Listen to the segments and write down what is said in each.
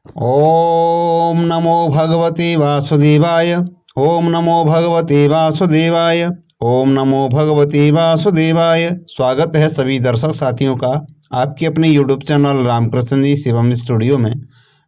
ओम नमो भगवते वासुदेवाय। ओम नमो भगवते वासुदेवाय। ओम नमो भगवते वासुदेवाय। स्वागत है सभी दर्शक साथियों का आपके अपने यूट्यूब चैनल रामकृष्ण जी शिवम स्टूडियो में।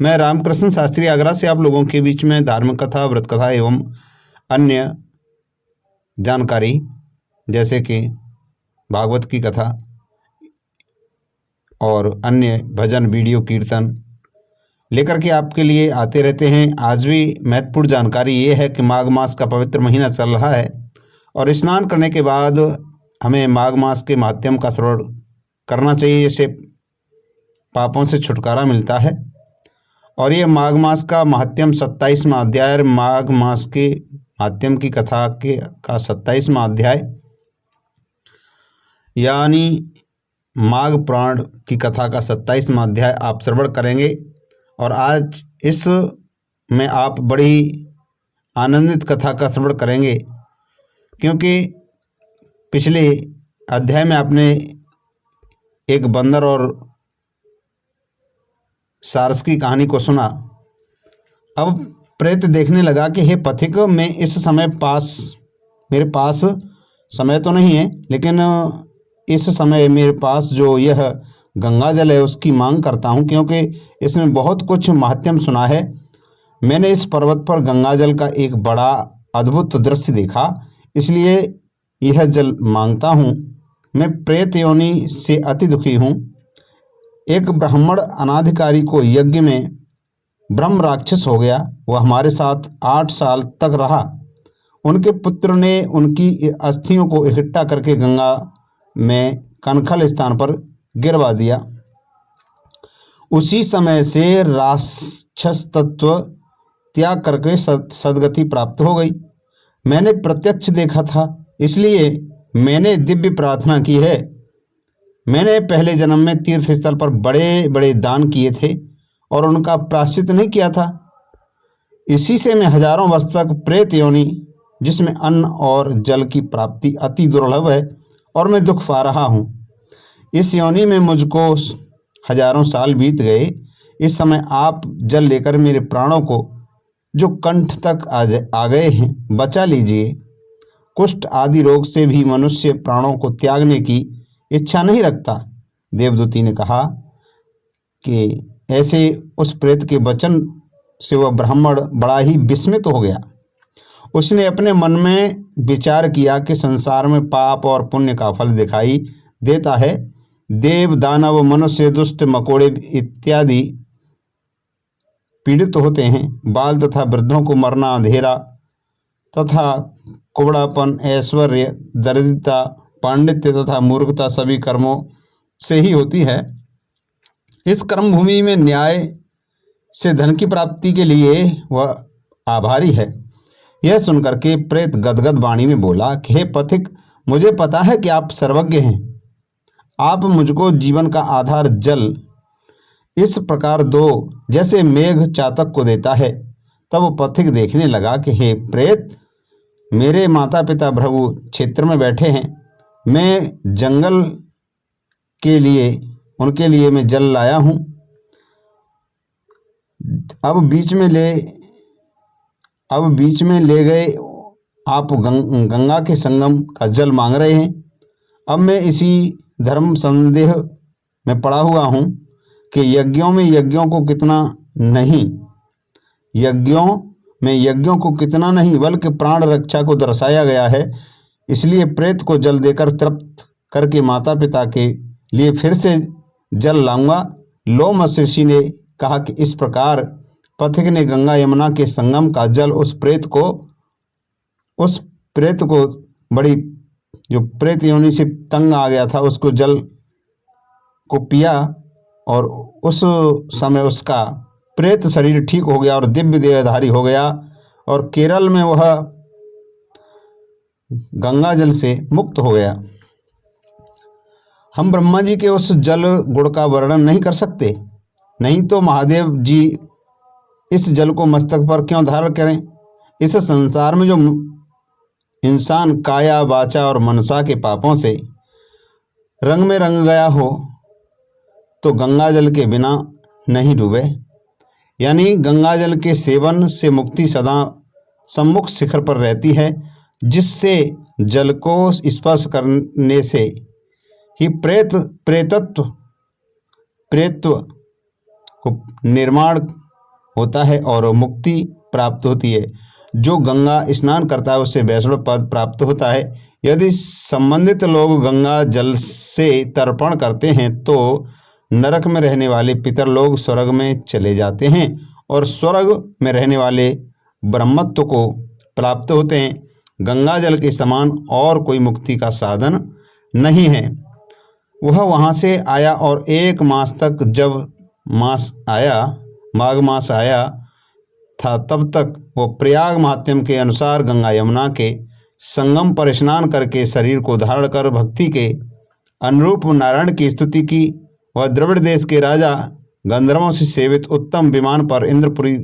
मैं रामकृष्ण शास्त्री आगरा से आप लोगों के बीच में धार्मिक कथा, व्रत कथा एवं अन्य जानकारी जैसे कि भागवत की कथा और अन्य भजन, वीडियो, कीर्तन लेकर के आपके लिए आते रहते हैं। आज भी महत्वपूर्ण जानकारी ये है कि माघ मास का पवित्र महीना चल रहा है और स्नान करने के बाद हमें माघ मास के माध्यम का श्रवण करना चाहिए, इससे पापों से छुटकारा मिलता है। और ये माघ मास का महात्म्य 27वां अध्याय, माघ मास के माध्यम की कथा के का 27वां अध्याय यानी माघ पुराण की कथा का 27वां अध्याय आप श्रवण करेंगे। और आज इस में आप बड़ी आनंदित कथा का श्रवण करेंगे, क्योंकि पिछले अध्याय में आपने एक बंदर और सारस की कहानी को सुना। अब प्रेत देखने लगा कि हे पथिक, मैं इस समय मेरे पास समय तो नहीं है, लेकिन इस समय मेरे पास जो यह गंगा जल है उसकी मांग करता हूँ, क्योंकि इसमें बहुत कुछ महात्म्य सुना है। मैंने इस पर्वत पर गंगा जल का एक बड़ा अद्भुत दृश्य देखा, इसलिए यह जल मांगता हूँ। मैं प्रेत योनि से अति दुखी हूँ। एक ब्राह्मण अनाधिकारी को यज्ञ में ब्रह्म राक्षस हो गया। वह हमारे साथ 8 साल तक रहा। उनके पुत्र ने उनकी अस्थियों को इकट्ठा करके गंगा में कनखल स्थान पर गिरवा दिया। उसी समय से राक्षस तत्व त्याग करके सदगति प्राप्त हो गई। मैंने प्रत्यक्ष देखा था, इसलिए मैंने दिव्य प्रार्थना की है। मैंने पहले जन्म में तीर्थ स्थल पर बड़े बड़े दान किए थे और उनका प्रायश्चित नहीं किया था। इसी से मैं हजारों वर्ष तक प्रेत योनि, जिसमें अन्न और जल की प्राप्ति अति दुर्लभ है, और मैं दुख पा रहा हूँ। इस योनि में मुझको हजारों साल बीत गए। इस समय आप जल लेकर मेरे प्राणों को, जो कंठ तक आ गए हैं, बचा लीजिए। कुष्ठ आदि रोग से भी मनुष्य प्राणों को त्यागने की इच्छा नहीं रखता। देवदूती ने कहा कि ऐसे उस प्रेत के वचन से वह ब्राह्मण बड़ा ही विस्मित हो गया। उसने अपने मन में विचार किया कि संसार में पाप और पुण्य का फल दिखाई देता है। देव, दानव, मनुष्य, दुष्ट, मकोड़े इत्यादि पीड़ित होते हैं। बाल तथा वृद्धों को मरना, अंधेरा तथा कुबड़ापन, ऐश्वर्य, दरिद्रता, पांडित्य तथा मूर्खता सभी कर्मों से ही होती है। इस कर्म भूमि में न्याय से धन की प्राप्ति के लिए वह आभारी है। यह सुनकर के प्रेत गदगद वाणी में बोला कि हे पथिक, मुझे पता है कि आप सर्वज्ञ हैं। आप मुझको जीवन का आधार जल इस प्रकार दो जैसे मेघ चातक को देता है। तब पथिक देखने लगा कि हे प्रेत, मेरे माता पिता भृगु क्षेत्र में बैठे हैं। मैं जंगल के लिए उनके लिए मैं जल लाया हूँ। अब बीच में ले गए आप गंगा के संगम का जल मांग रहे हैं। अब मैं इसी धर्म संदेह में पड़ा हुआ हूँ कि यज्ञों में यज्ञों को कितना नहीं बल्कि प्राण रक्षा को दर्शाया गया है। इसलिए प्रेत को जल देकर तृप्त करके माता पिता के लिए फिर से जल लाऊंगा। लोम ऋषि ने कहा कि इस प्रकार पथिक ने गंगा यमुना के संगम का जल उस प्रेत को बड़ी, जो प्रेत योनि से तंग आ गया था, उसको जल को पिया और उस समय उसका प्रेत शरीर ठीक हो गया और दिव्य देहधारी हो गया और केरल में वह गंगा जल से मुक्त हो गया। हम ब्रह्मा जी के उस जल गुण का वर्णन नहीं कर सकते, नहीं तो महादेव जी इस जल को मस्तक पर क्यों धारण करें। इस संसार में जो इंसान काया, वाचा और मनसा के पापों से रंग में रंग गया हो, तो गंगा जल के बिना नहीं डूबे। यानी गंगा जल के सेवन से मुक्ति सदा सम्मुख शिखर पर रहती है, जिससे जल को स्पर्श करने से ही प्रेतत्व को निर्माण होता है और मुक्ति प्राप्त होती है। जो गंगा स्नान करता है उससे वैष्णव पद प्राप्त होता है। यदि संबंधित लोग गंगा जल से तर्पण करते हैं तो नरक में रहने वाले पितर लोग स्वर्ग में चले जाते हैं और स्वर्ग में रहने वाले ब्रह्मत्व को प्राप्त होते हैं। गंगा जल के समान और कोई मुक्ति का साधन नहीं है। वह वहाँ से आया और 1 मास तक, जब माघ मास आया था तब तक वो प्रयाग महात्म्य के अनुसार गंगा यमुना के संगम पर स्नान करके शरीर को धारण कर भक्ति के अनुरूप नारायण की स्तुति की। वह द्रविड़ देश के राजा गंधर्वों से सेवित उत्तम विमान पर इंद्रपुरी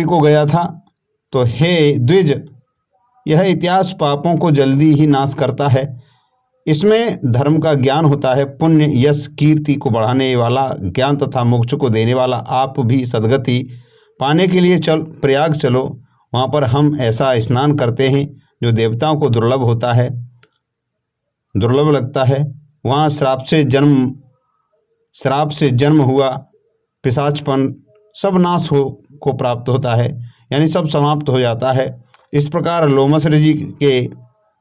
को गया था। तो हे द्विज, यह इतिहास पापों को जल्दी ही नाश करता है। इसमें धर्म का ज्ञान होता है, पुण्य यश कीर्ति को बढ़ाने वाला ज्ञान तथा मोक्ष को देने वाला। आप भी सद्गति पाने के लिए प्रयाग चलो। वहाँ पर हम ऐसा स्नान करते हैं जो देवताओं को दुर्लभ लगता है। वहाँ श्राप से जन्म हुआ पिशाचपन सब नाश को प्राप्त होता है, यानी सब समाप्त हो जाता है। इस प्रकार लोमश ऋषि के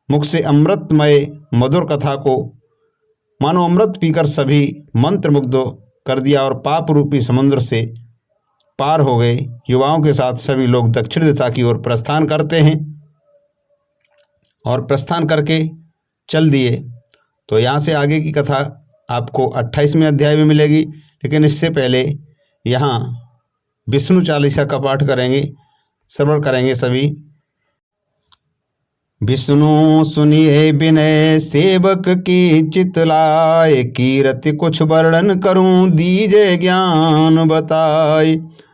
मुख से अमृतमय मधुर कथा को मानो अमृत पीकर सभी मंत्रमुग्ध कर दिया और पाप रूपी समुद्र से पार हो गए। युवाओं के साथ सभी लोग दक्षिण दिशा की ओर प्रस्थान करते हैं और प्रस्थान करके चल दिए। तो यहाँ से आगे की कथा आपको 28वें अध्याय में मिलेगी, लेकिन इससे पहले यहाँ विष्णु चालीसा का पाठ करेंगे, श्रवण करेंगे सभी। विष्णु सुनिए विनय सेवक की चितलाय, कीरति कुछ वर्णन करूं दीजे ज्ञान बताए।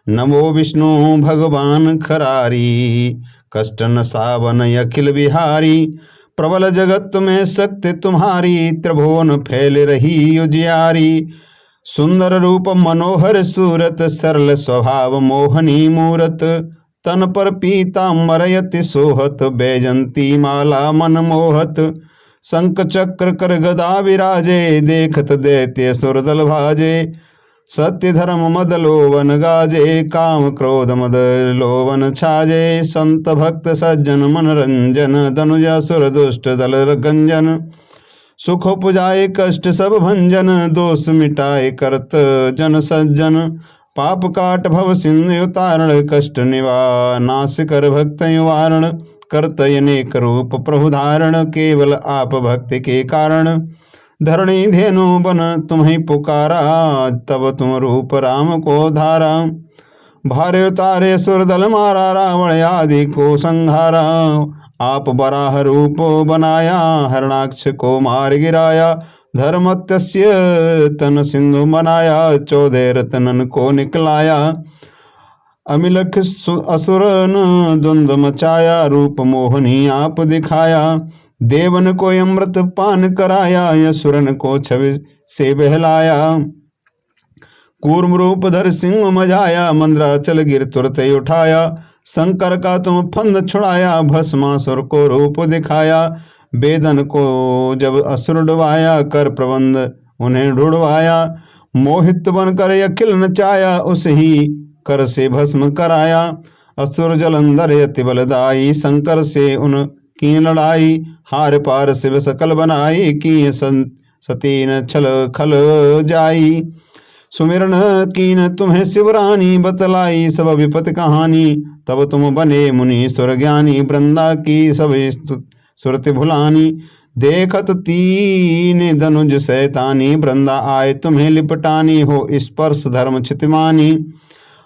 नमो विष्णु भगवान खरारी, कष्ट न सावन अखिल बिहारी। प्रबल जगत में शक्ति तुम्हारी, त्रिभुवन फैल रही उजियारी। सुंदर रूप मनोहर सूरत, सरल स्वभाव मोहनी मूरत। तन पर पीतांबर यति सोहत, बैजंती माला मन मोहत। शंख चक्र कर गदा विराजे, देखत दैत्य सुरदल भाजे। सत्य धर्म मद लोवन गाजे, काम क्रोध मद लोवन छाजे। संत भक्त सज्जन मनरंजन, धनुजा सुर दुष्ट दल गंजन। सुख पुजाए कष्ट सब भंजन, दोष मिटाए करत जन सज्जन। पाप काट भव सिंधु उतारण, कष्ट नाश कर भक्त वारण। करत अनेक रूप प्रभु धारण, केवल आप भक्ति के कारण। धरणी धेनु बन तुम्हें पुकारा, तब तुम रूप राम को धारा। भारे उतारे सुरदल मारा, रावण आदि को संहारा। आप बराह रूप बनाया, हरणाक्ष को मार गिराया। धर्मत्यस्य तन सिंधु बनाया, 14 रत्नन को निकलाया। अमिलख असुरन द्वंद्व मचाया, रूप मोहनी आप दिखाया। देवन को अमृत पान कराया, असुरन को छवि से बहलाया। कूर्म रूप धर सिंह मजाया, मंद्राचल गिर तुरत उठाया। शंकर का तुम फंद छुड़ाया, भस्मासुर को रूप दिखाया। वेदन को जब असुर डुबाया, कर प्रबंध उन्हें ढूंढवाया। मोहित बनकर अखिल नचाया, उस ही कर से भस्म कराया। असुर जलंधर यति बलदाई, शंकर से उन की लड़ाई। हार पार शिव सकल बनाई, की सतीन छल खल जाई। सुमिरन कीन तुम्हें शिवरानी, बतलाई सब विपत कहानी। तब तुम बने मुनि सुर ज्ञानी, वृंदा की सब सुरति भुलानी। देखत तीन धनुज शैतानी, वृंदा आए तुम्हें लिपटानी। हो स्पर्श धर्म चितमानी,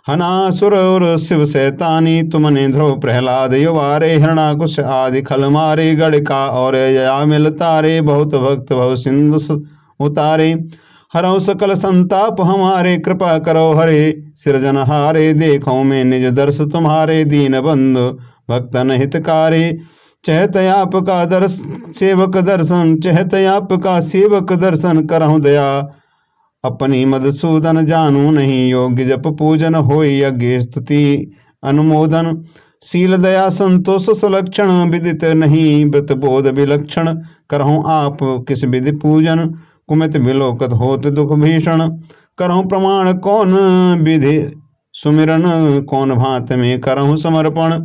हनासुर और शिव शैतानी। तुमने ध्रुव प्रहलाद युवारे, हिरणाकुश आदि खल मारे। गणिका और जया मिल तारे, बहुत भक्त भव सिंधु उतारे। हरौ सकल संताप हमारे, कृपा करो हरे सिरजनहारे। देखो मैं निज दर्श तुम्हारे, दीन बंधु भक्तन हितकारे। चहत आपका सेवक दर्शन, चहत आपका सेवक दर्शन। करहु दया अपनी मधुसूदन जानू नहीं। योग्य जप पूजन होय यज्ञ स्तुति अनुमोदन। शील दया संतोष सुलक्षण विदित नहीं। व्रत बोध विलक्षण करहूँ आप किस विधि पूजन। कुमित विलोकत होत दुख भीषण करहूँ प्रमाण कौन विधि सुमिरन। कौन भांत में करहूँ समर्पण।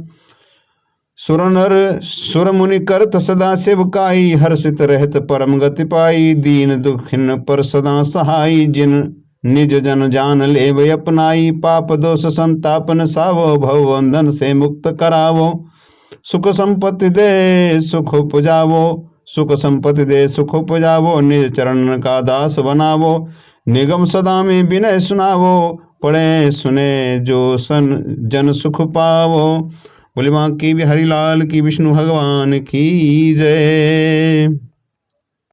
सुर नर सुर मुनि करत सदा सेवकाई। हर्षित रहत परम गति पाई। दीन दुखिन पर सदा सहाई। जिन निज जन जान ले अपनाई। पाप दोष संतापन सावो भव बंधन से मुक्त करावो। सुख संपत्ति दे सुख उपजावो। सुख संपत्ति दे सुख उपजावो। निज चरण का दास बनावो। निगम सदा में विनय सुनावो। पढ़े सुने जो सन जन सुख पावो। बोले बांके बिहारी लाल की, विष्णु भगवान की जय।